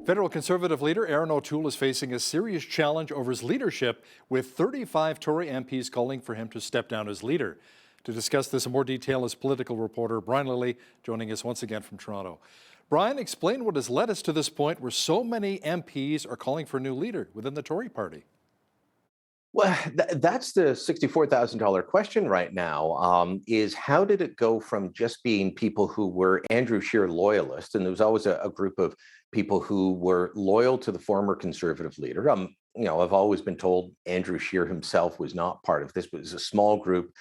Federal Conservative leader Aaron O'Toole is facing a serious challenge over his leadership, with 35 Tory MPs calling for him to step down as leader. To discuss this in more detail is political reporter Brian Lilley, joining us once again from Toronto. Brian, explain what has led us to this point where so many MPs are calling for a new leader within the Tory party. Well, that's the $64,000 question right now, is how did it go from just being people who were Andrew Scheer loyalists, and there was always a group of people who were loyal to the former Conservative leader. I've always been told Andrew Scheer himself was not part of this, but it was a small group,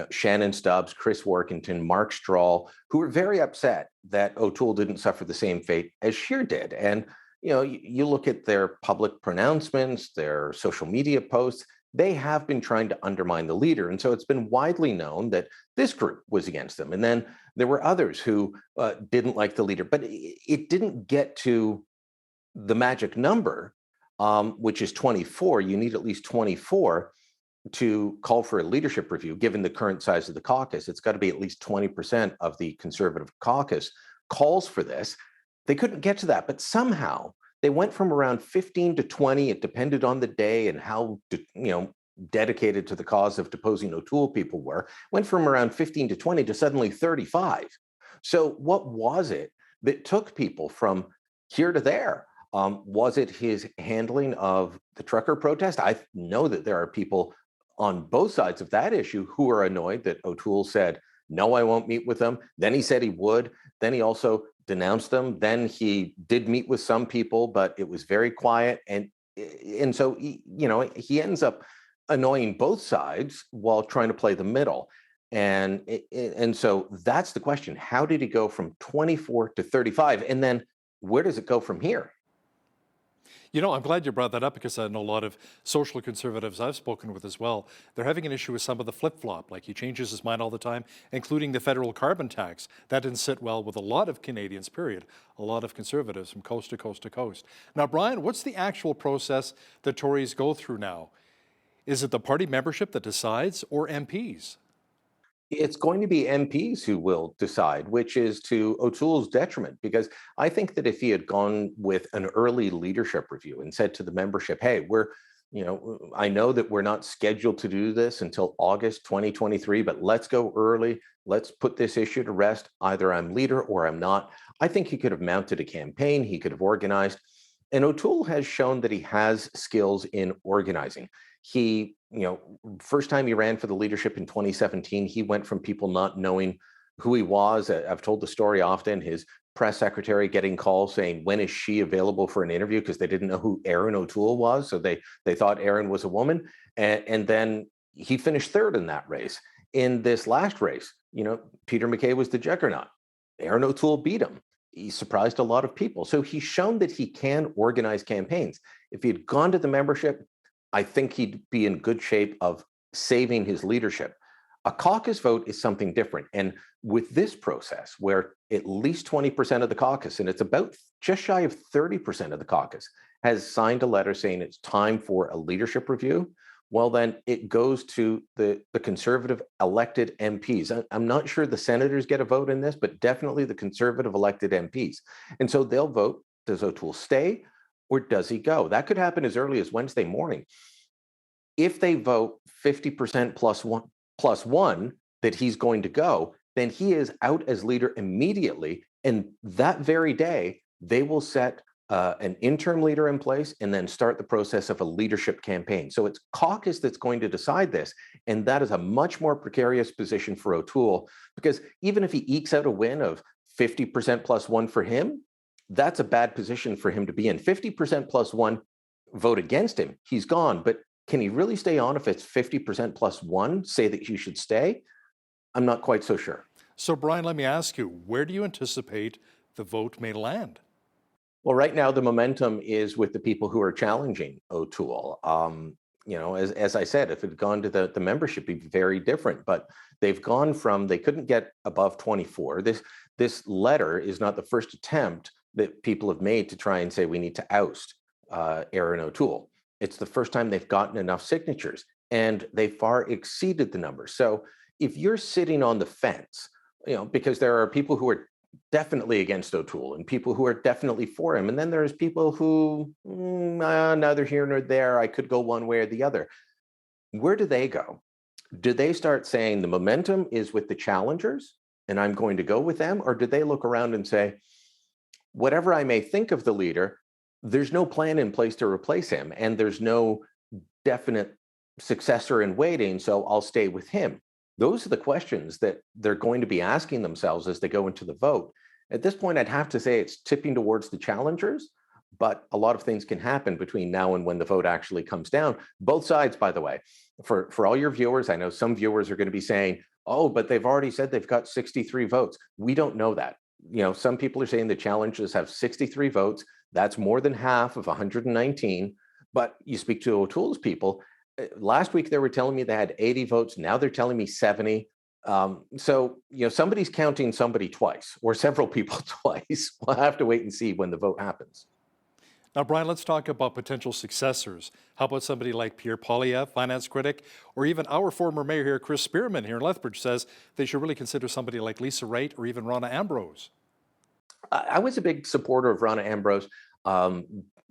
Shannon Stubbs, Chris Workington, Mark Strahl, who were very upset that O'Toole didn't suffer the same fate as Scheer did. And you look at their public pronouncements, their social media posts, they have been trying to undermine the leader. And so it's been widely known that this group was against them. And then there were others who didn't like the leader, but it didn't get to the magic number, which is 24. You need at least 24 to call for a leadership review, given the current size of the caucus. It's got to be at least 20% of the Conservative caucus calls for this. They couldn't get to that, but somehow they went from around 15 to 20. It depended on the day and how, dedicated to the cause of deposing O'Toole people were. Went from around 15 to 20 to suddenly 35. So what was it that took people from here to there? Was it his handling of the trucker protest? I know that there are people on both sides of that issue who are annoyed that O'Toole said, no, I won't meet with them. Then he said he would. Then he also denounced them. Then he did meet with some people, but it was very quiet. And so, he ends up annoying both sides while trying to play the middle. And so that's the question. How did he go from 24 to 35? And then where does it go from here? I'm glad you brought that up, because I know a lot of social conservatives I've spoken with as well. They're having an issue with some of the flip-flop, like he changes his mind all the time, including the federal carbon tax. That didn't sit well with a lot of Canadians, period. A lot of conservatives from coast to coast to coast. Now, Brian, what's the actual process the Tories go through now? Is it the party membership that decides, or MPs? It's going to be MPs who will decide, which is to O'Toole's detriment, because I think that if he had gone with an early leadership review and said to the membership, hey, I know that we're not scheduled to do this until August 2023, but let's go early. Let's put this issue to rest. Either I'm leader or I'm not. I think he could have mounted a campaign. He could have organized. And O'Toole has shown that he has skills in organizing. He, first time he ran for the leadership in 2017, he went from people not knowing who he was. I've told the story often, his press secretary getting calls saying, when is she available for an interview? Because they didn't know who Aaron O'Toole was. So they thought Aaron was a woman. And then he finished third in that race. In this last race, Peter MacKay was the juggernaut. Aaron O'Toole beat him. He surprised a lot of people. So he's shown that he can organize campaigns. If he had gone to the membership, I think he'd be in good shape of saving his leadership. A caucus vote is something different. And with this process, where at least 20% of the caucus, and it's about just shy of 30% of the caucus, has signed a letter saying it's time for a leadership review, well, then it goes to the Conservative elected MPs. I'm not sure the senators get a vote in this, but definitely the Conservative elected MPs. And so they'll vote, does O'Toole stay or does he go? That could happen as early as Wednesday morning. If they vote 50% plus one that he's going to go, then he is out as leader immediately. And that very day, they will set an interim leader in place and then start the process of a leadership campaign. So it's caucus that's going to decide this. And that is a much more precarious position for O'Toole, because even if he ekes out a win of 50% plus one for him, that's a bad position for him to be in. 50% plus one vote against him, he's gone. But can he really stay on if it's 50% plus one, say that he should stay? I'm not quite so sure. So, Brian, let me ask you, where do you anticipate the vote may land? Well, right now, the momentum is with the people who are challenging O'Toole. As I said, if it had gone to the membership, it'd be very different. But they've gone from, they couldn't get above 24. This letter is not the first attempt that people have made to try and say we need to oust Aaron O'Toole. It's the first time they've gotten enough signatures, and they far exceeded the numbers. So if you're sitting on the fence, because there are people who are definitely against O'Toole and people who are definitely for him. And then there's people who, neither here nor there, I could go one way or the other. Where do they go? Do they start saying the momentum is with the challengers and I'm going to go with them? Or do they look around and say, whatever I may think of the leader, there's no plan in place to replace him, and there's no definite successor in waiting, so I'll stay with him? Those are the questions that they're going to be asking themselves as they go into the vote. At this point, I'd have to say it's tipping towards the challengers, but a lot of things can happen between now and when the vote actually comes down. Both sides, by the way, for all your viewers, I know some viewers are going to be saying, oh, but they've already said they've got 63 votes. We don't know that. Some people are saying the challengers have 63 votes. That's more than half of 119. But you speak to O'Toole's people. Last week, they were telling me they had 80 votes. Now they're telling me 70. Somebody's counting somebody twice or several people twice. We'll have to wait and see when the vote happens. Now, Brian, let's talk about potential successors. How about somebody like Pierre Poilievre, finance critic, or even our former mayor here, Chris Spearman here in Lethbridge, says they should really consider somebody like Lisa Raitt or even Rona Ambrose. I was a big supporter of Rona Ambrose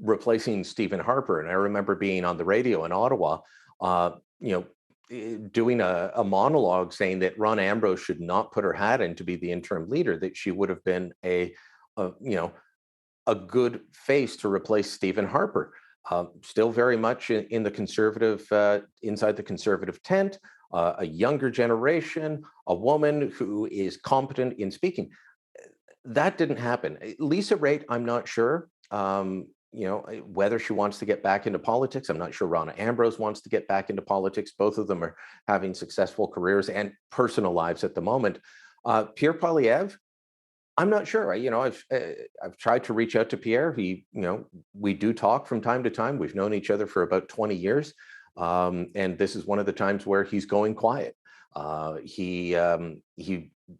replacing Stephen Harper, and I remember being on the radio in Ottawa, uh, you know, doing a monologue saying that Rona Ambrose should not put her hat in to be the interim leader; that she would have been a a good face to replace Stephen Harper. Still very much in the conservative, inside the conservative tent, a younger generation, a woman who is competent in speaking. That didn't happen. Lisa Raitt, I'm not sure. Whether she wants to get back into politics. I'm not sure Rona Ambrose wants to get back into politics. Both of them are having successful careers and personal lives at the moment. Pierre Poilievre, I'm not sure. I've tried to reach out to Pierre. We do talk from time to time. We've known each other for about 20 years, and this is one of the times where he's going quiet. He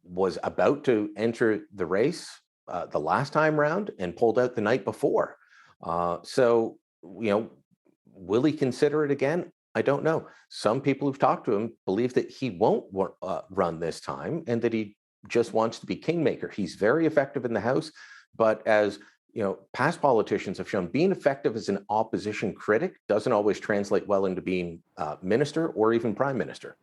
was about to enter the race the last time round and pulled out the night before. So will he consider it again? I don't know. Some people who've talked to him believe that he won't run this time and that he just wants to be kingmaker. He's very effective in the House, but as past politicians have shown, being effective as an opposition critic doesn't always translate well into being minister or even prime minister.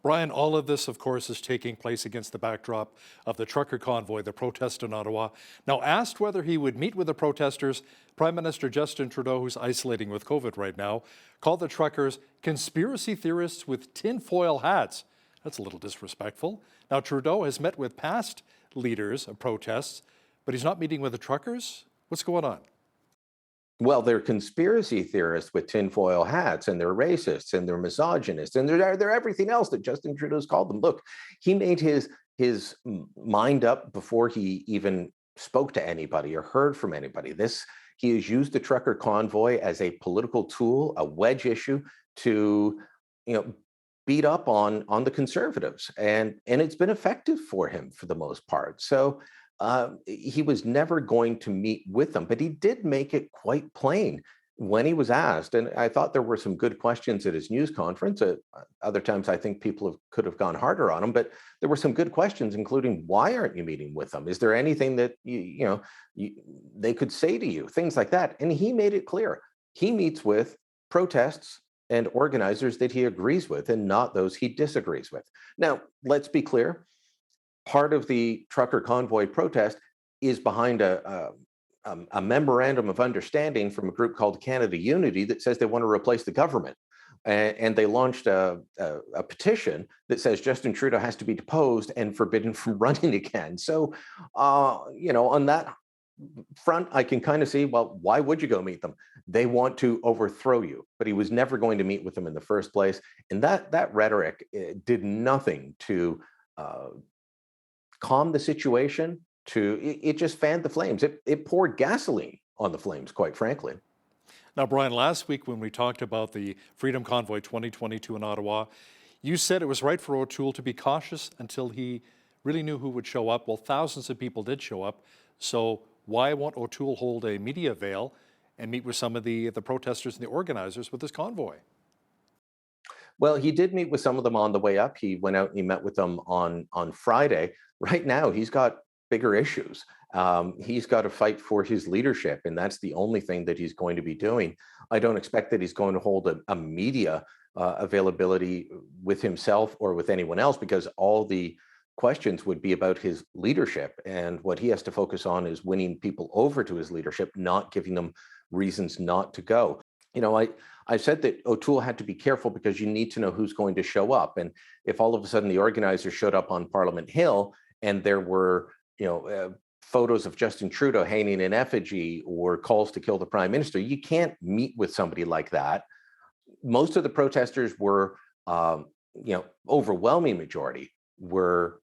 Brian, all of this, of course, is taking place against the backdrop of the trucker convoy, the protest in Ottawa. Now, asked whether he would meet with the protesters, Prime Minister Justin Trudeau, who's isolating with COVID right now, called the truckers conspiracy theorists with tinfoil hats. That's a little disrespectful. Now, Trudeau has met with past leaders of protests, but he's not meeting with the truckers. What's going on? Well, they're conspiracy theorists with tinfoil hats, and they're racists, and they're misogynists, and they're everything else that Justin Trudeau's called them. Look, he made his mind up before he even spoke to anybody or heard from anybody. He has used the trucker convoy as a political tool, a wedge issue to, beat up on the conservatives, and it's been effective for him for the most part. So he was never going to meet with them, but he did make it quite plain when he was asked. And I thought there were some good questions at his news conference. Other times, I think people could have gone harder on him, but there were some good questions, including why aren't you meeting with them? Is there anything that they could say to you? Things like that. And he made it clear he meets with protests and organizers that he agrees with and not those he disagrees with. Now, let's be clear. Part of the trucker convoy protest is behind a memorandum of understanding from a group called Canada Unity that says they want to replace the government. And they launched a petition that says Justin Trudeau has to be deposed and forbidden from running again. So, on that front, I can kind of see, well, why would you go meet them? They want to overthrow you, but he was never going to meet with them in the first place. And that rhetoric did nothing to calm the situation. It just fanned the flames. It poured gasoline on the flames, quite frankly. Now, Brian, last week when we talked about the Freedom Convoy 2022 in Ottawa, you said it was right for O'Toole to be cautious until he really knew who would show up. Well, thousands of people did show up. So why won't O'Toole hold a media veil and meet with some of the protesters and the organizers with this convoy? Well, he did meet with some of them on the way up. He went out and he met with them on Friday. Right now, he's got bigger issues. He's got to fight for his leadership, and that's the only thing that he's going to be doing. I don't expect that he's going to hold a media availability with himself or with anyone else, because all the questions would be about his leadership. And what he has to focus on is winning people over to his leadership, not giving them reasons not to go. I said that O'Toole had to be careful because you need to know who's going to show up. And if all of a sudden the organizers showed up on Parliament Hill and there were, photos of Justin Trudeau hanging in effigy or calls to kill the prime minister, you can't meet with somebody like that. Most of the protesters were, overwhelming majority were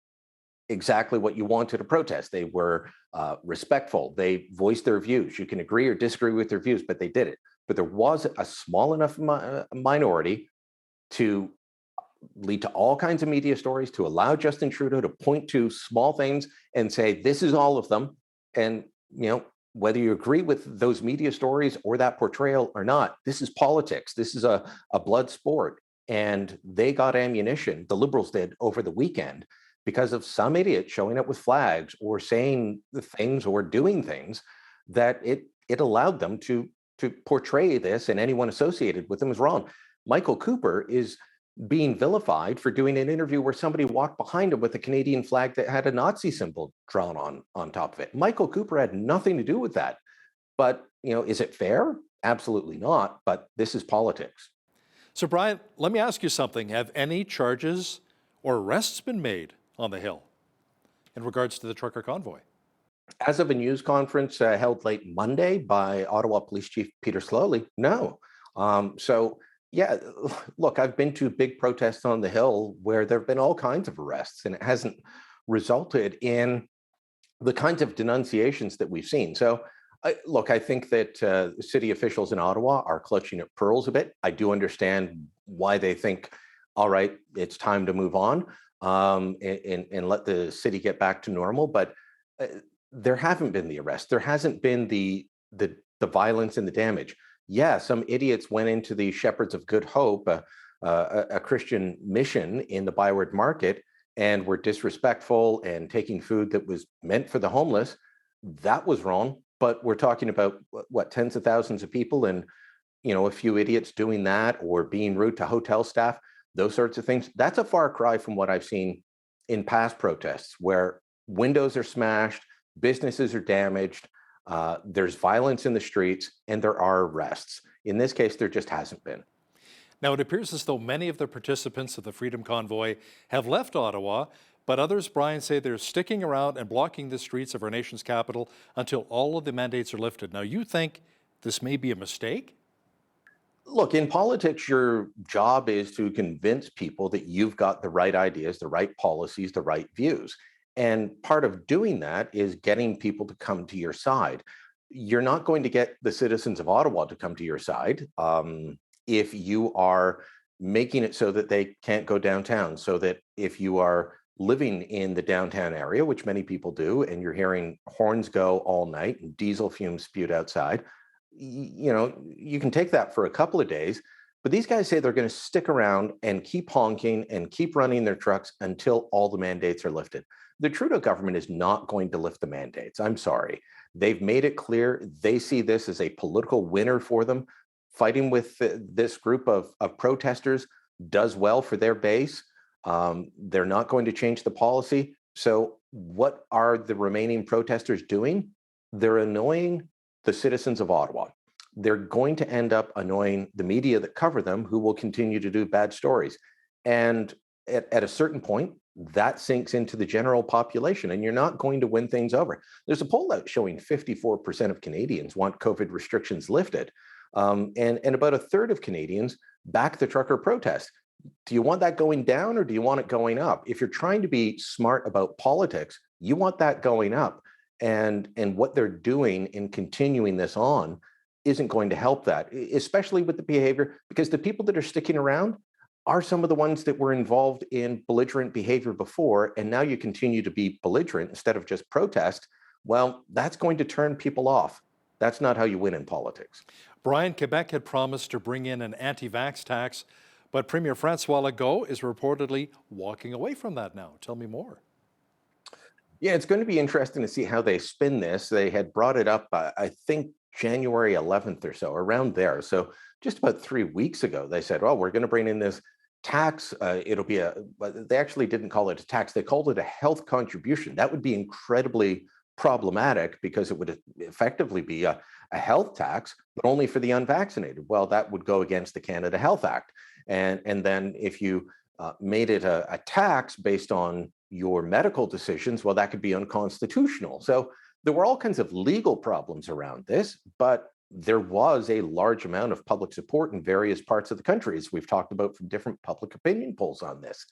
exactly what you wanted to protest. They were respectful. They voiced their views. You can agree or disagree with their views, but they did it. But there was a small enough minority to lead to all kinds of media stories, to allow Justin Trudeau to point to small things and say, this is all of them. And, whether you agree with those media stories or that portrayal or not, this is politics. This is a blood sport. And they got ammunition, the Liberals did, over the weekend because of some idiot showing up with flags or saying the things or doing things that it allowed them to portray this, and anyone associated with them is wrong. Michael Cooper is being vilified for doing an interview where somebody walked behind him with a Canadian flag that had a Nazi symbol drawn on top of it. Michael Cooper had nothing to do with that. But, is it fair? Absolutely not. But this is politics. So, Brian, let me ask you something. Have any charges or arrests been made on the Hill in regards to the trucker convoy? As of a news conference held late Monday by Ottawa Police Chief Peter Slowly, no. Yeah, look, I've been to big protests on the Hill where there have been all kinds of arrests, and it hasn't resulted in the kinds of denunciations that we've seen. So, I think that city officials in Ottawa are clutching at pearls a bit. I do understand why they think, all right, it's time to move on and let the city get back to normal. But there haven't been the arrests. There hasn't been the violence and the damage. Yeah, some idiots went into the Shepherds of Good Hope, a Christian mission in the Byward Market, and were disrespectful and taking food that was meant for the homeless. That was wrong. But we're talking about what, tens of thousands of people, and a few idiots doing that or being rude to hotel staff, those sorts of things. That's a far cry from what I've seen in past protests, where windows are smashed, businesses are damaged, there's violence in the streets, and there are arrests. In this case, there just hasn't been. Now, it appears as though many of the participants of the Freedom Convoy have left Ottawa, but others, Brian, say they're sticking around and blocking the streets of our nation's capital until all of the mandates are lifted. Now, you think this may be a mistake? Look, in politics, your job is to convince people that you've got the right ideas, the right policies, the right views. And part of doing that is getting people to come to your side. You're not going to get the citizens of Ottawa to come to your side if you are making it so that they can't go downtown, so that if you are living in the downtown area, which many people do, and you're hearing horns go all night and diesel fumes spewed outside, you can take that for a couple of days. But these guys say they're going to stick around and keep honking and keep running their trucks until all the mandates are lifted. The Trudeau government is not going to lift the mandates. I'm sorry. They've made it clear they see this as a political winner for them. Fighting with this group of protesters does well for their base. They're not going to change the policy. So what are the remaining protesters doing? They're annoying the citizens of Ottawa. They're going to end up annoying the media that cover them, who will continue to do bad stories. And at a certain point, that sinks into the general population, and you're not going to win things over. There's a poll out showing 54% of Canadians want COVID restrictions lifted, and about a third of Canadians back the trucker protest. Do you want that going down, or do you want it going up? If you're trying to be smart about politics, you want that going up. And what they're doing in continuing this on isn't going to help that, especially with the behavior, because the people that are sticking around are some of the ones that were involved in belligerent behavior before, and now you continue to be belligerent instead of just protest. Well, that's going to turn people off. That's not how you win in politics. Brian, Quebec had promised to bring in an anti-vax tax, but Premier François Legault is reportedly walking away from that now. Tell me more. Yeah, it's going to be interesting to see how they spin this. They had brought it up, I think, January 11th or so, around there. So just about 3 weeks ago, they said, "Well, we're going to bring in this tax. It'll be a." But they actually didn't call it a tax. They called it a health contribution. That would be incredibly problematic because it would effectively be a health tax, but only for the unvaccinated. Well, that would go against the Canada Health Act. And then if you made it a tax based on your medical decisions, well, that could be unconstitutional. So there were all kinds of legal problems around this, but there was a large amount of public support in various parts of the country, as we've talked about from different public opinion polls on this.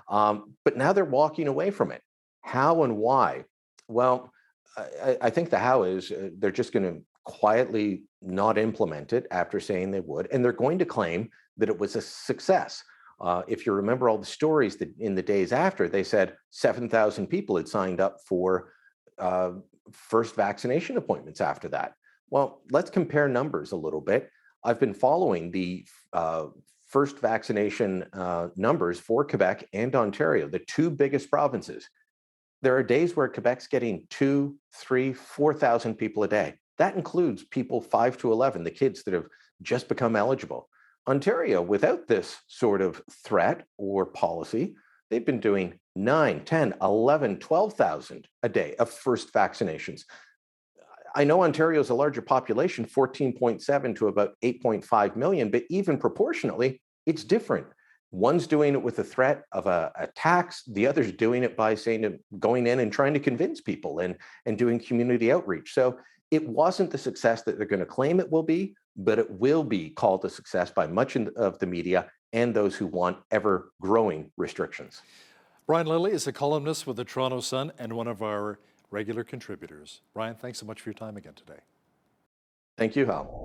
But now they're walking away from it. How and why? Well, I think the how is they're just going to quietly not implement it after saying they would, and they're going to claim that it was a success. If you remember all the stories that in the days after, they said 7,000 people had signed up for uh, first vaccination appointments after that. Well, let's compare numbers a little bit. I've been following the first vaccination numbers for Quebec and Ontario, the two biggest provinces. There are days where Quebec's getting 2, 3, 4,000 people a day. That includes people 5 to 11, the kids that have just become eligible. Ontario, without this sort of threat or policy, they've been doing 9, 10, 11, 12,000 a day of first vaccinations. I know Ontario is a larger population, 14.7 to about 8.5 million, but even proportionately, it's different. One's doing it with the threat of a tax. The other's doing it by saying going in and trying to convince people and doing community outreach. So it wasn't the success that they're going to claim it will be, but it will be called a success by much of the media and those who want ever growing restrictions. Brian Lilley is a columnist with the Toronto Sun and one of our regular contributors. Brian, thanks so much for your time again today. Thank you, Hal.